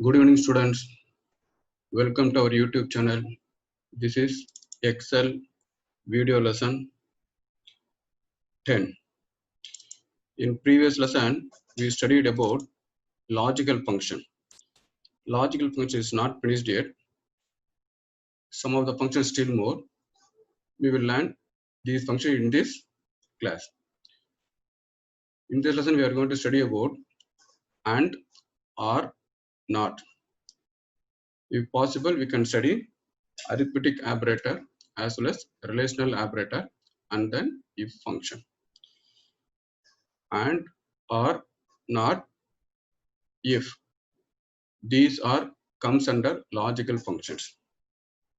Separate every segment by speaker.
Speaker 1: Good evening, students. Welcome to our YouTube channel. This is Excel video lesson 10. In previous lesson, we studied about logical function. Logical function is not finished yet. Some of the functions still more. We will learn these functions in this class. In this lesson, we are going to study about and, or, not. If possible, we can study arithmetic operator as well as relational operator and then if function. And, or, not, if. These are comes under logical functions.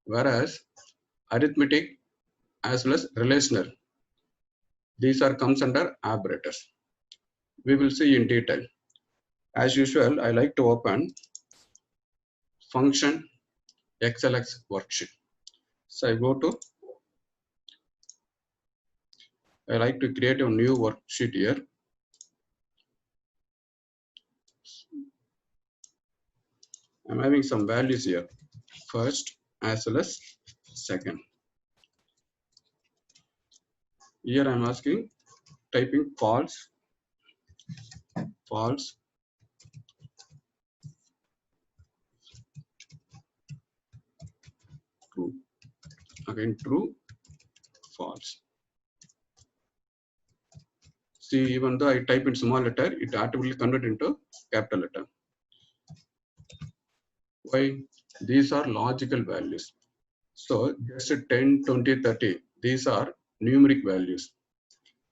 Speaker 1: Whereas arithmetic as well as relational, these are comes under operators. We will see in detail. As usual, I like to open function XLX worksheet. So I like to create a new worksheet here. I'm having some values here, first as well as second. Here I'm asking, typing false, false, true, again true, false. See, even though I type in small letter, it automatically convert into capital letter. Why? These are logical values. So just 10, 20, 30, these are numeric values.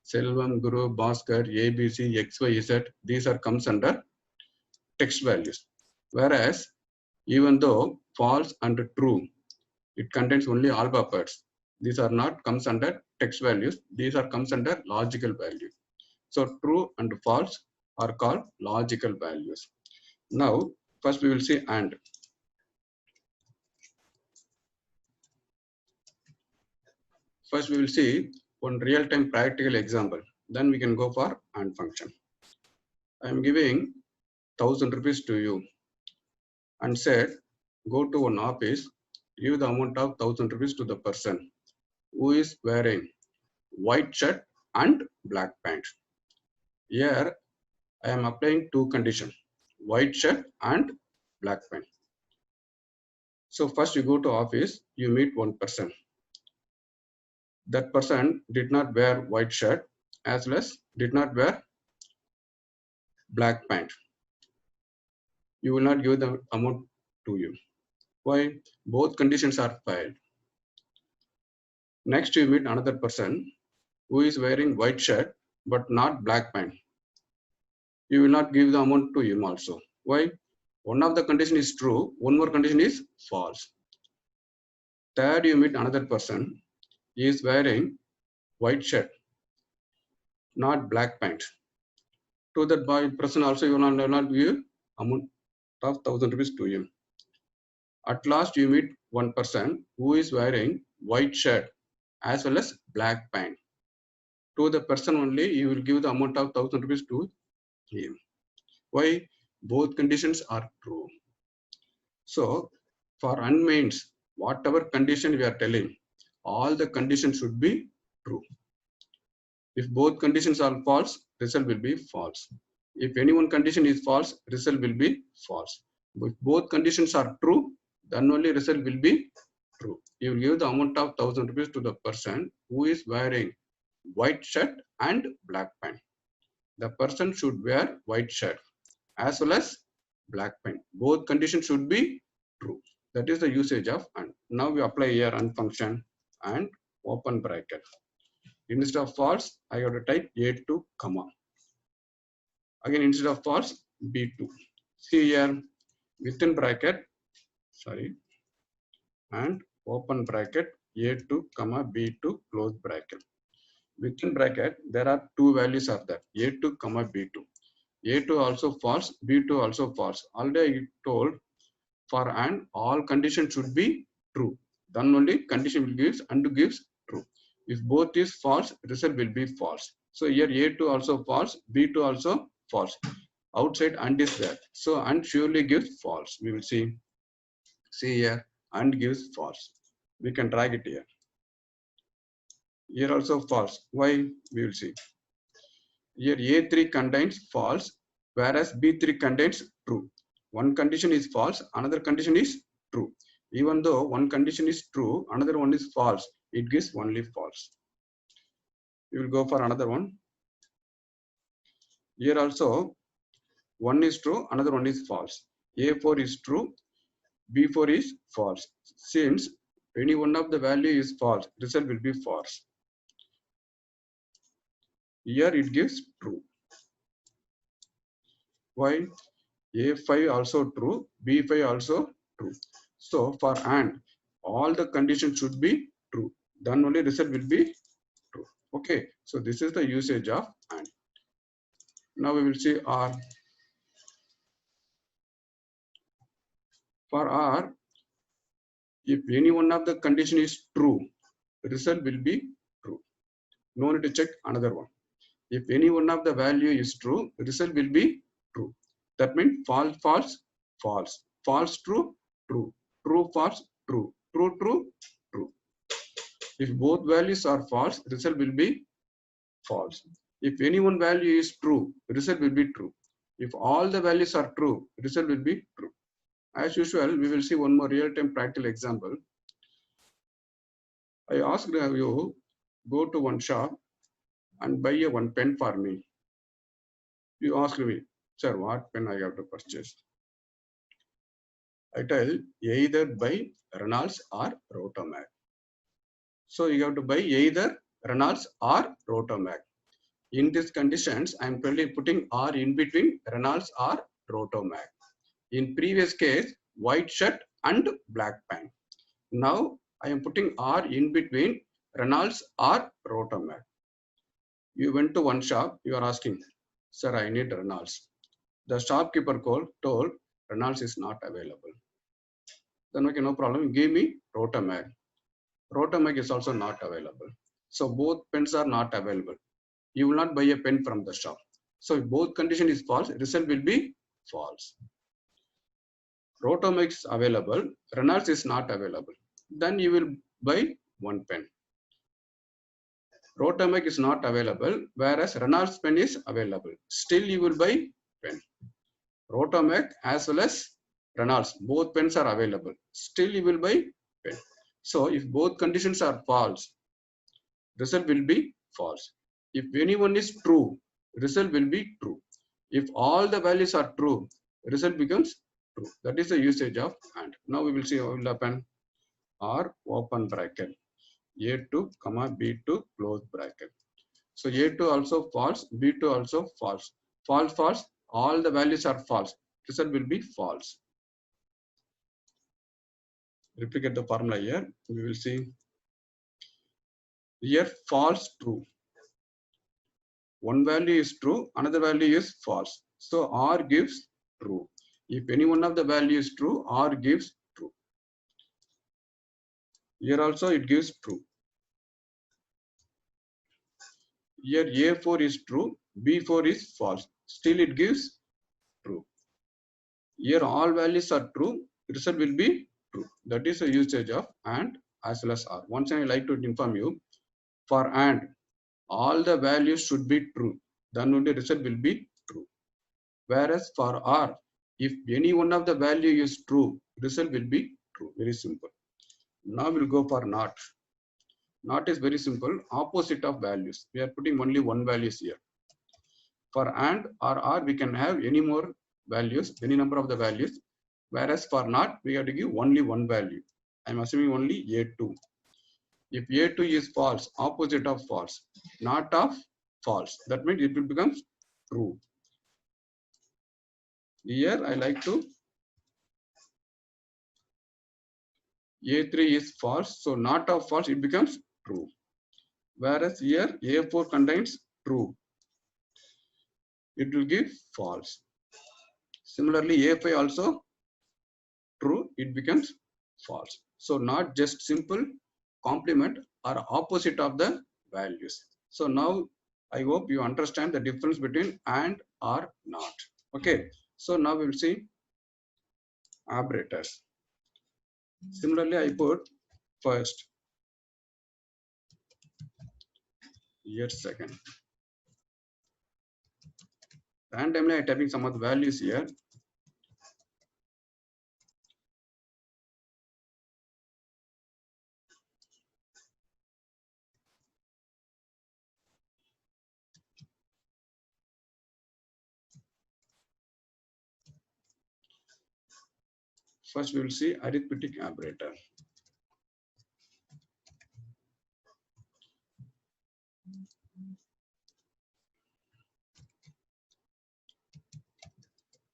Speaker 1: Selvam, Guru, Bhaskar, ABC, XYZ, these are comes under text values. Whereas even though false and true, it contains only alpha parts. These are not comes under text values. These are comes under logical values. So true and false are called logical values. Now, first we will see and. First, we will see one real-time practical example. Then we can go for AND function. I am giving 1000 rupees to you and said, go to one office, give the amount of 1000 rupees to the person who is wearing white shirt and black pant. Here, I am applying two conditions, white shirt and black pant. So first you go to office, you meet one person. That person did not wear white shirt as well as did not wear black pant. You will not give the amount to you. Why? Both conditions are failed. Next, you meet another person who is wearing white shirt but not black pant. You will not give the amount to him also. Why? One of the condition is true, one more condition is false. Third, you meet another person. He is wearing white shirt, not black pant. To that person also you will not give amount of 1000 rupees to him. At last you meet one person who is wearing white shirt as well as black pant. To the person only you will give the amount of 1000 rupees to him. Why? Both conditions are true. So for and means, whatever condition we are telling, all the conditions should be true. If both conditions are false, result will be false. If any one condition is false, result will be false. If both conditions are true, then only result will be true. You will give the amount of 1000 rupees to the person who is wearing white shirt and black pant. The person should wear white shirt as well as black pant. Both conditions should be true. That is the usage of and. Now we apply here and function and open bracket. Instead of false, I have to type A2 comma. Again, instead of false, B2. See here, within bracket, and open bracket A2 comma B2 close bracket. Within bracket, there are two values of that, A2 comma B2. A2 also false, B2 also false. Already I told for and all conditions should be true. Then only condition will gives and gives true. If both is false, result will be false. So here A2 also false, B2 also false. outside and is there. So and surely gives false. We will see here and gives false. We can drag it here. Here also false. Why? We will see. Here A3 contains false, whereas B3 contains true. One condition is false, another condition is true. Even though one condition is true, another one is false, it gives only false. We will go for another one. Here also, one is true, another one is false. A4 is true, B4 is false. Since any one of the value is false, result will be false. Here it gives true. Why? A5 also true, B5 also true. So for AND, all the conditions should be true. Then only result will be true. Okay. So this is the usage of AND. Now we will see OR. For OR, if any one of the condition is true, result will be true. No need to check another one. If any one of the value is true, result will be true. That means false, false, false, false, true, true, true, false, true, true, true, true. If both values are false, result will be false. If any one value is true, result will be true. If all the values are true, result will be true. As usual, we will see one more real-time practical example. I asked you, go to one shop and buy one pen for me. You ask me, sir, what pen I have to purchase? I tell either buy Reynolds or Rotomac. So you have to buy either Reynolds or Rotomac. In these conditions, I am currently putting R in between Reynolds or Rotomac. In previous case, white shirt and black pant. Now I am putting R in between Reynolds or Rotomac. You went to one shop, you are asking, sir, I need Reynolds. The shopkeeper told Reynolds is not available. Then okay, no problem, give me Rotomac. Rotomac is also not available. So both pens are not available. You will not buy a pen from the shop. So if both condition is false, result will be false. Rotomac is available, Reynolds is not available. Then you will buy one pen. Rotomac is not available, whereas Reynolds pen is available. Still you will buy pen. Rotomac as well as Reynolds, both pens are available. Still you will buy pen. So if both conditions are false, result will be false. If any one is true, result will be true. If all the values are true, result becomes true. That is the usage of AND. Now we will see how it will happen. R open bracket, A2, B2 close bracket. So A2 also false, B2 also false. False, false, all the values are false. Result will be false. Replicate the formula here. We will see here false, true. One value is true, another value is false. So R gives true. If any one of the value is true, R gives true. Here also it gives true. Here A4 is true, B4 is false. Still it gives true. Here all values are true, result will be true. That is the usage of AND as well as OR. Once I like to inform you, for AND, all the values should be true. Then only result will be true. Whereas for OR, if any one of the value is true, result will be true. Very simple. Now we'll go for NOT. NOT is very simple, opposite of values. We are putting only one values here. For AND or OR, we can have any more values, any number of the values. Whereas for NOT, we have to give only one value. I'm assuming only A2. If A2 is false, opposite of false, not of false, that means it will become true. Here I like to, A3 is false, so not of false, it becomes true. Whereas here A4 contains true, it will give false. Similarly, A5 also true, it becomes false. So not just simple complement or opposite of the values. So now I hope you understand the difference between AND or NOT. Okay, so now we will see operators. Similarly, I put first, yet second. Randomly, I typing some of the values here. First, we will see arithmetic operator.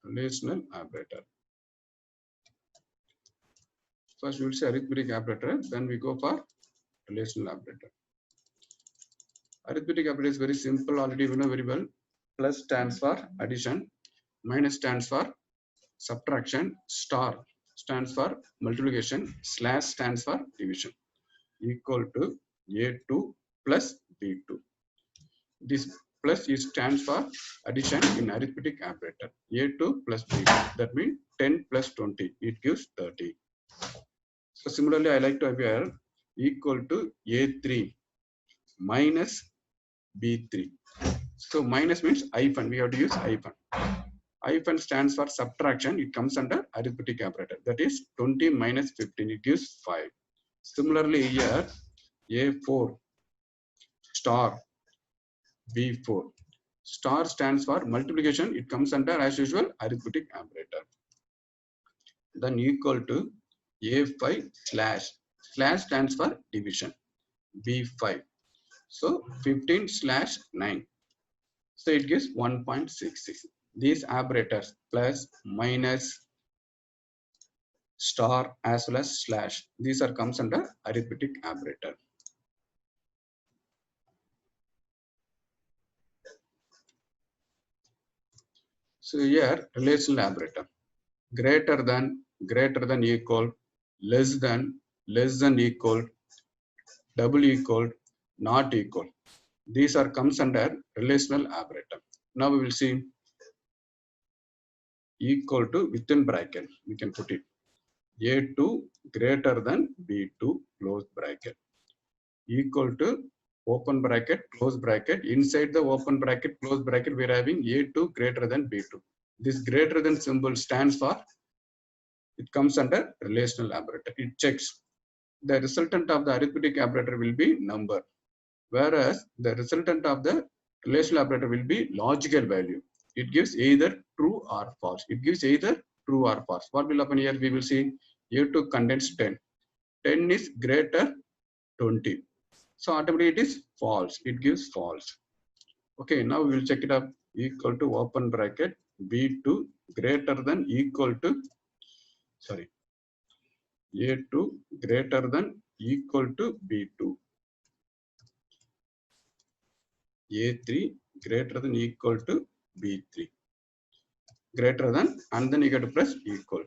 Speaker 1: Relational operator. First, we will say arithmetic operator, then we go for relational operator. Arithmetic operator is very simple, already we know very well. Plus stands for addition, minus stands for subtraction, star stands for multiplication, slash stands for division, equal to A2 plus B2. This plus is stands for addition in arithmetic operator. A2 plus B2, that means 10 plus 20, it gives 30. So similarly, I like to have here equal to A3 minus B3. So minus means hyphen, we have to use hyphen. Hyphen stands for subtraction, it comes under arithmetic operator. That is 20 minus 15, it gives 5. Similarly here, A4 star B4. Star stands for multiplication, it comes under as usual arithmetic operator. Then equal to A5 slash. Slash stands for division, B5. So 15 slash 9. So it gives 1.66. These operators plus, minus, star as well as slash, these are comes under arithmetic operator. So here relational operator, greater than equal, less than equal, double equal, not equal. These are comes under relational operator. Now we will see equal to within bracket, we can put it A2 greater than B2 close bracket, equal to open bracket, close bracket. Inside the open bracket, close bracket, we are having A2 greater than B2. This greater than symbol stands for, it comes under relational operator. It checks the resultant of the arithmetic operator will be number, whereas the resultant of the relational operator will be logical value. It gives either true or false. It gives either true or false. What will happen here? We will see A2 contains 10. 10 is greater 20. So automatically it is false. It gives false. Okay, now we will check it up. Equal to open bracket B2 greater than equal to, sorry, A2 greater than equal to B2. A3 greater than equal to B3. Greater than, and then you get to press equal.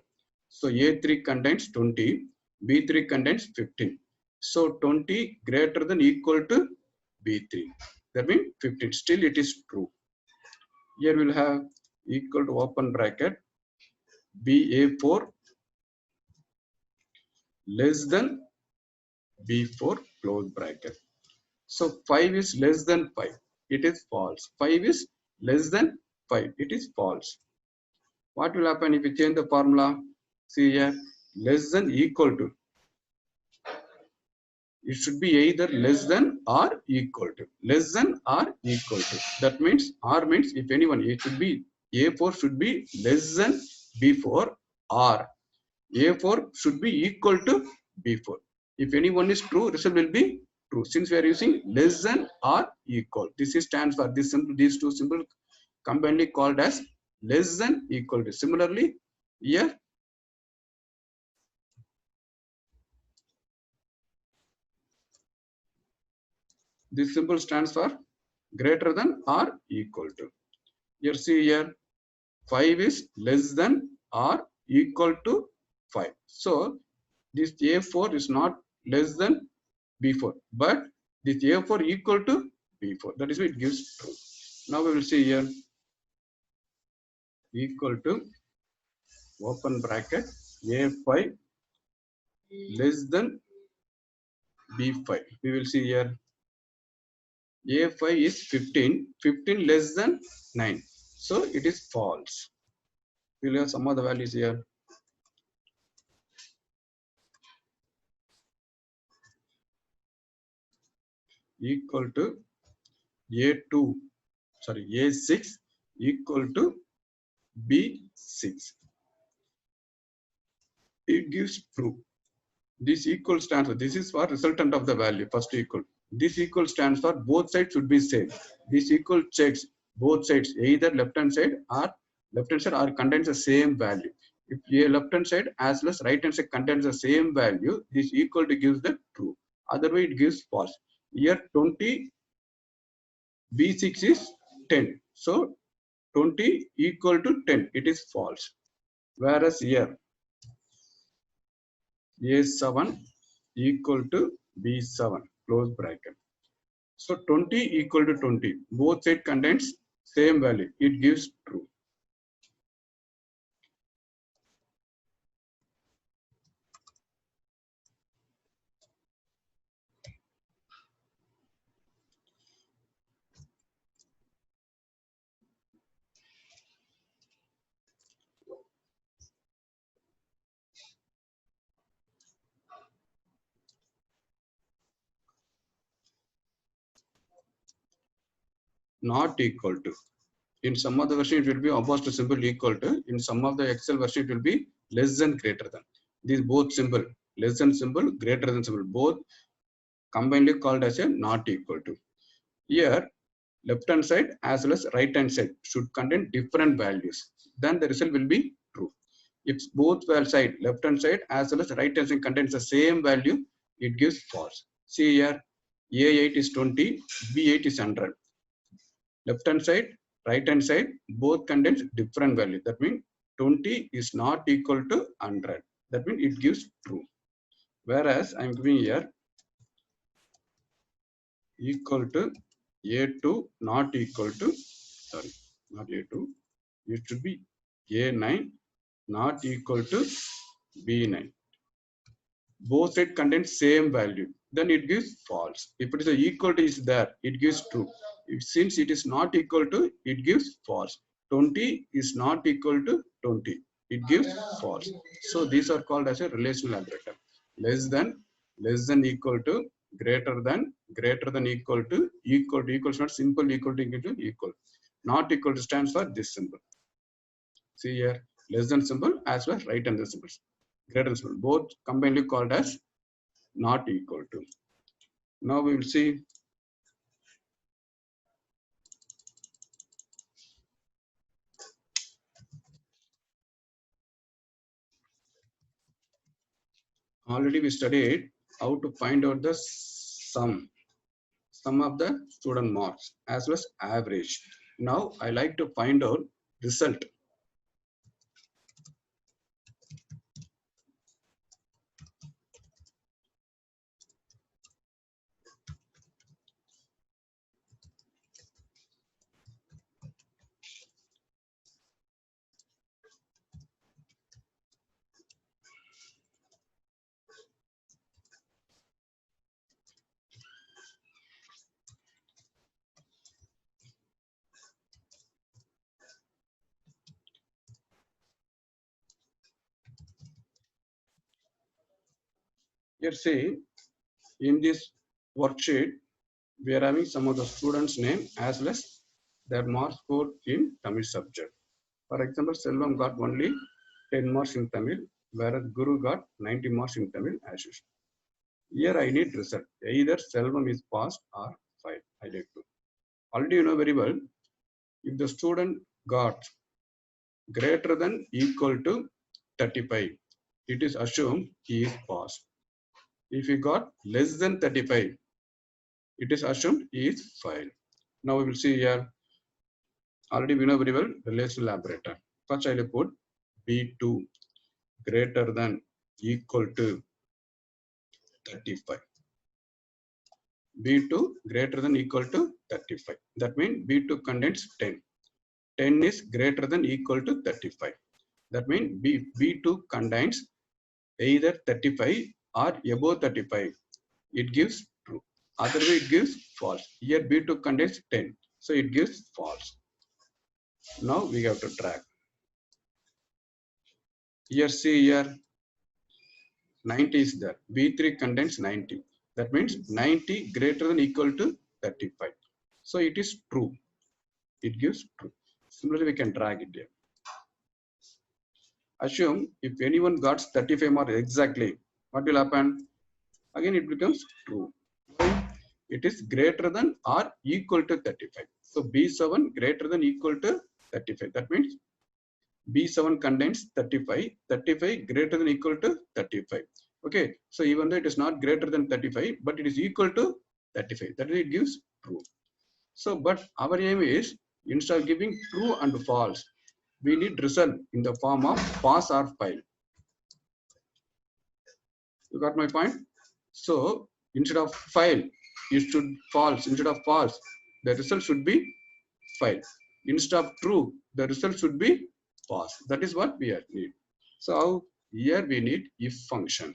Speaker 1: So A3 contains 20, B3 contains 15. So 20 greater than equal to B3. That means 15. Still it is true. Here we'll have equal to open bracket BA4 less than B4 close bracket. So 5 is less than 5. It is false. 5 is less than 5. It is false. What will happen if we change the formula? See here, less than equal to. It should be either less than or equal to. Less than or equal to. That means, or means if anyone, it should be A4 should be less than B4 or A4 should be equal to B4. If any one is true, result will be true. Since we are using less than or equal, this is stands for this symbol, these two symbols combinedly called as less than equal to. Similarly, here this symbol stands for greater than or equal to. Here see here 5 is less than or equal to 5. So this A4 is not less than B4, but this A4 equal to B4. That is why it gives true. Now we will see here equal to open bracket A5 less than B5. We will see here A5 is 15, 15 less than 9. So it is false. We will have some of the values here. Equal to A2, sorry, A6 equal to B6. It gives true. This equal stands for, this is for resultant of the value, first equal. This equal stands for both sides should be same. This equal checks both sides, either left hand side or contains the same value. If a left hand side as well as right hand side contains the same value, this equal to gives the true. Otherwise it gives false. Here 20 B6 is 10. So 20 equal to 10. It is false. Whereas here A7 equal to B7 close bracket. So 20 equal to 20. Both side contains same value. It gives true. Not equal to. In some of the version, it will be opposite symbol equal to. In some of the Excel version, it will be less than greater than. These both symbol, less than symbol, greater than symbol, both combinedly called as a not equal to. Here, left hand side as well as right hand side should contain different values. Then the result will be true. If both side, left hand side as well as right hand side contains the same value, it gives false. See here, A8 is 20, B8 is 100. Left hand side, right hand side, both contains different value. That means 20 is not equal to 100. That means it gives true. Whereas I am giving here equal to A2 not equal to, sorry, not A2, it should be A9 not equal to B9. Both sides contain same value, then it gives false. If it is a equal to is there, it gives true. Since it is not equal to, it gives false. 20 is not equal to 20, it gives false. So these are called as a relational operator. Less than equal to, greater than equal to, equal is not simple equal to equal. Not equal to stands for this symbol. See here, less than symbol as well as right hand symbols. Greater than symbol, both combinedly called as not equal to. Now we will see already we studied how to find out the sum of the student marks as well as average. Now I like to find out result. Here see, in this worksheet, we are having some of the students' name as well as their mark score in Tamil subject. For example, Selvam got only 10 marks in Tamil, whereas Guru got 90 marks in Tamil as usual. Here I need result. Either Selvam is passed or failed. I like to. Already you know very well, if the student got greater than equal to 35, it is assumed he is passed. If he got less than 35, it is assumed he is failed. Now we will see here. Already we know very well relational operator. First I will put B2 greater than equal to 35. B2 greater than equal to 35. That means B2 contains 10. 10 is greater than equal to 35. That means B2 contains either 35 or above 35. It gives true. Otherwise, it gives false. Here B2 contains 10. So it gives false. Now we have to track. Here, see here, 90 is there. B3 contains 90. That means 90 greater than equal to 35. So it is true. It gives true. Similarly, we can drag it here. Assume if anyone got 35 more exactly, what will happen? Again, it becomes true. It is greater than or equal to 35. So B7 greater than equal to 35. That means B7 contains 35. 35 greater than equal to 35. Okay. So even though it is not greater than 35, but it is equal to 35. That is, it gives true. So, but our aim is instead of giving true and false, we need result in the form of pass or fail. You got my point? So instead of fail, it should false. Instead of false, the result should be fail. Instead of true, the result should be false. That is what we need. So here we need if function.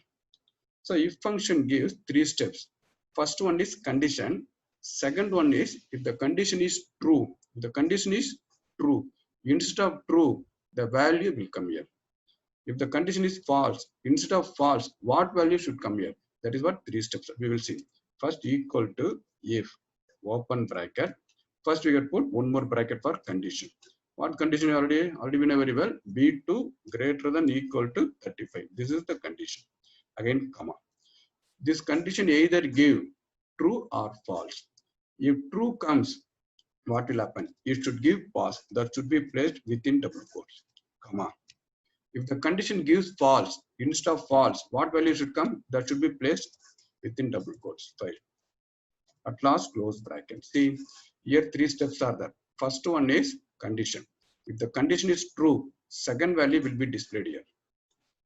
Speaker 1: So if function gives 3 steps. First one is condition. Second one is if the condition is true. If the condition is true, instead of true, the value will come here. If the condition is false, instead of false, what value should come here? That is what 3 steps we will see. First equal to if open bracket. First we can put one more bracket for condition. What condition already we know very well? B2 greater than equal to 35. This is the condition. Again, comma. This condition either give true or false. If true comes, what will happen? It should give false. That should be placed within double quotes, comma. If the condition gives false, instead of false, what value should come? That should be placed within double quotes. Fine. At last, close bracket. See, here 3 steps are there. First one is condition. If the condition is true, second value will be displayed here.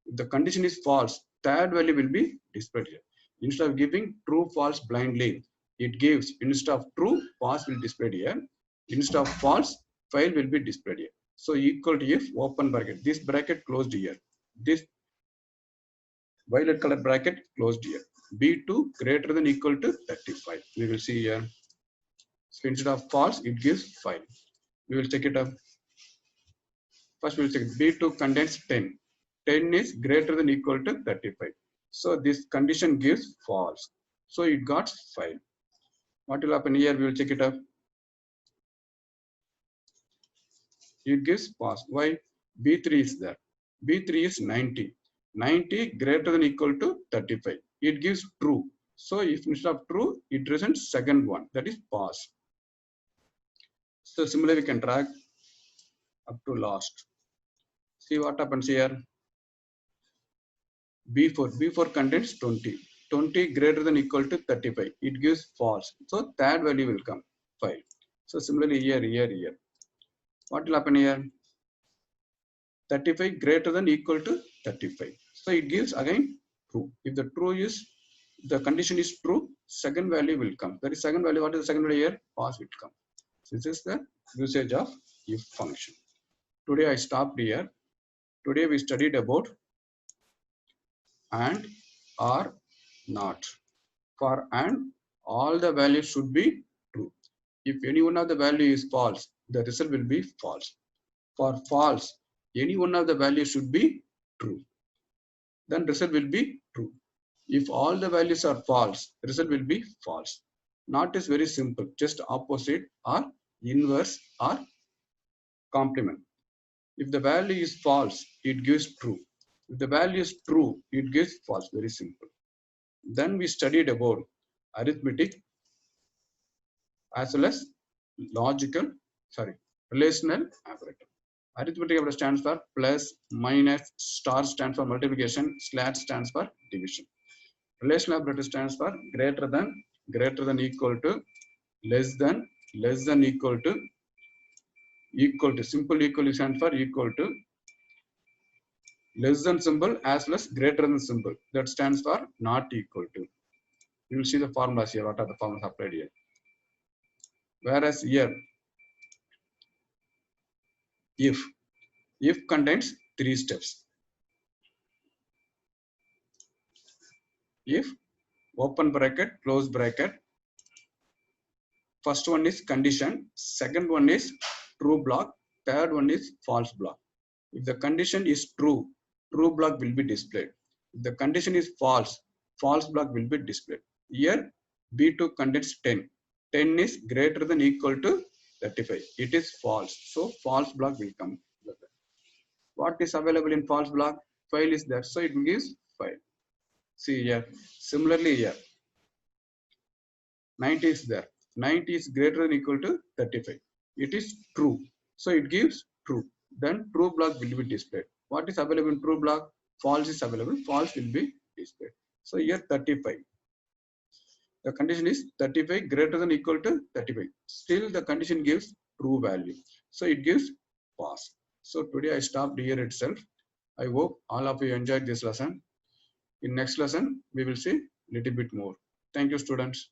Speaker 1: If the condition is false, third value will be displayed here. Instead of giving true, false blindly, it gives instead of true, false will be displayed here. Instead of false, fail will be displayed here. So equal to if open bracket. This bracket closed here. This violet color bracket closed here. B2 greater than equal to 35. We will see here. So instead of false, it gives 5. We will check it up. First we will check B2 contains 10. 10 is greater than equal to 35. So this condition gives false. So it got 5. What will happen here? We will check it up. It gives false. Why? B3 is there. B3 is 90. 90 greater than equal to 35. It gives true. So if instead of true, it presents second one. That is false. So similarly, we can drag up to last. See what happens here. B4 contains 20. 20 greater than equal to 35. It gives false. So third value will come 5. So similarly here. What will happen here? 35 greater than equal to 35. So it gives again true. If the condition is true, second value will come. That is second value. What is the second value here? False will come. This is the usage of if function. Today I stopped here. Today we studied about and or not. For and, all the values should be true. If any one of the value is false, the result will be false. For false, any one of the values should be true. Then result will be true. If all the values are false, result will be false. Not is very simple, just opposite or inverse or complement. If the value is false, it gives true. If the value is true, it gives false. Very simple. Then we studied about arithmetic as well as relational operator. Arithmetic operator stands for plus, minus, star stands for multiplication, slash stands for division. Relational operator stands for greater than equal to, less than equal to, simple equal stands for equal to, less than symbol as well as greater than symbol, that stands for not equal to. You will see the formulas here. What are the formulas applied here? Whereas here If contains three steps. If open bracket, close bracket. First one is condition, second one is true block, third one is false block. If the condition is true, true block will be displayed. If the condition is false, false block will be displayed. Here B2 contains 10. 10 is greater than equal to 35. It is false. So false block will come. What is available in false block? File is there. So it gives file. See here. Similarly here. 90 is there. 90 is greater than equal to 35. It is true. So it gives true. Then true block will be displayed. What is available in true block? False is available. False will be displayed. So here 35. The condition is 35 greater than equal to 35. Still the condition gives true value. So it gives pass. So today I stopped here itself. I hope all of you enjoyed this lesson. In next lesson, we will see little bit more. Thank you, students.